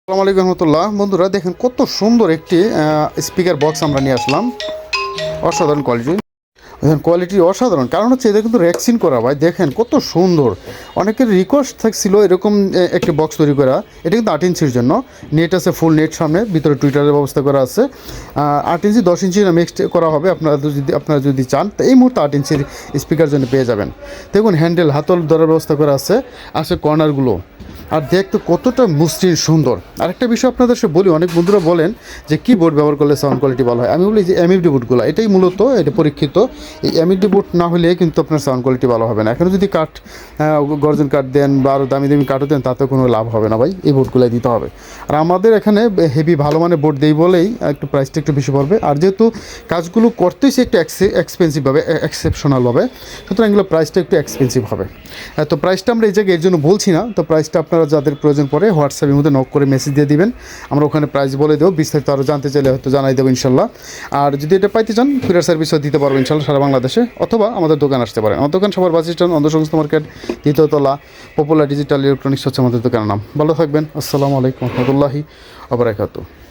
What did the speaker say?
আসসালামু আলাইকুম রহমতুল্লাহ। বন্ধুরা দেখেন কত সুন্দর একটি স্পিকার বক্স আমরা নিয়ে আসলাম। অসাধারণ কোয়ালিটি অসাধারণ। কারণ হচ্ছে এটা কিন্তু রেক্সিন করা ভাই, দেখেন কত সুন্দর। অনেকের রিকোয়েস্ট থাকছিল এরকম একটি বক্স তৈরি করা। এটা কিন্তু 8 ইঞ্চির জন্য নেট আছে, ফুল নেট, সামনে ভিতরে টুইটারের ব্যবস্থা করা আছে। 8 ইঞ্চি 10 ইঞ্চি মিক্সড করা হবে। আপনারা যদি চান তো এই মুহূর্তে 8 ইঞ্চির স্পিকার জন্য পেয়ে যাবেন। দেখুন হ্যান্ডেল হাতল ধরার ব্যবস্থা করা আছে কর্নারগুলো, আর দেখতে কতটা মসৃণ সুন্দর। আরেকটা বিষয় আপনাদের সে বলি, অনেক বন্ধুরা বলেন যে কিবোর্ড ব্যবহার করলে সাউন্ড কোয়ালিটি ভালো হয়। আমি বলি যে এমএফডি বোর্ডগুলো, এটাই মূলত এটা পরীক্ষিত। এই এমএফডি বোর্ড না হলে কিন্তু আপনার সাউন্ড কোয়ালিটি ভালো হবে না। এখানে যদি কাঠ, গর্জন কাঠ দেন বা আরও দামি দামি কাঠও দেন, তাতে কোনো লাভ হবে না ভাই। এই বোর্ডগুলোই দিতে হবে। আর আমাদের এখানে হেভি ভালো মানের বোর্ড দেই বলেই একটু প্রাইসটা একটু বেশি পড়বে। আর যেহেতু কাজগুলো করতেই সে একটু এক্সপেন্সিভ হবে, এক্সেপশনাল হবে, সুতরাং এগুলো প্রাইসটা একটু এক্সপেন্সিভ হবে। তো প্রাইসটা আমরা এই জায়গায় এর জন্য বলছি না। তো প্রাইসটা আপনারা যাদের প্রয়োজন পড়ে হোয়াটসঅ্যাপের মধ্যে নক করে মেসেজ দিয়ে দিবেন, আমরা ওখানে প্রাইস বলে দেবো। বিস্তারিত আরও জানতে চাইলে হয়তো জানাই দেবো ইনশাল্লাহ। আর যদি এটা পাইতে চান কুরিয়ার সার্ভিসও দিতে পারবো ইনশাল্লাহ সারা বাংলাদেশে, অথবা আমাদের দোকান আসতে পারেন। আমার দোকান সবার বাস স্ট্যান্ড, অন্ধসংস্থ মার্কেট, দ্বিতীয়তলা, পপুলার ডিজিটাল ইলেকট্রনিক্স হচ্ছে আমাদের দোকানের নাম। ভালো থাকবেন। আসসালামু আলাইকুম রহমতুল্লাহি ওয়া বারাকাতুহু।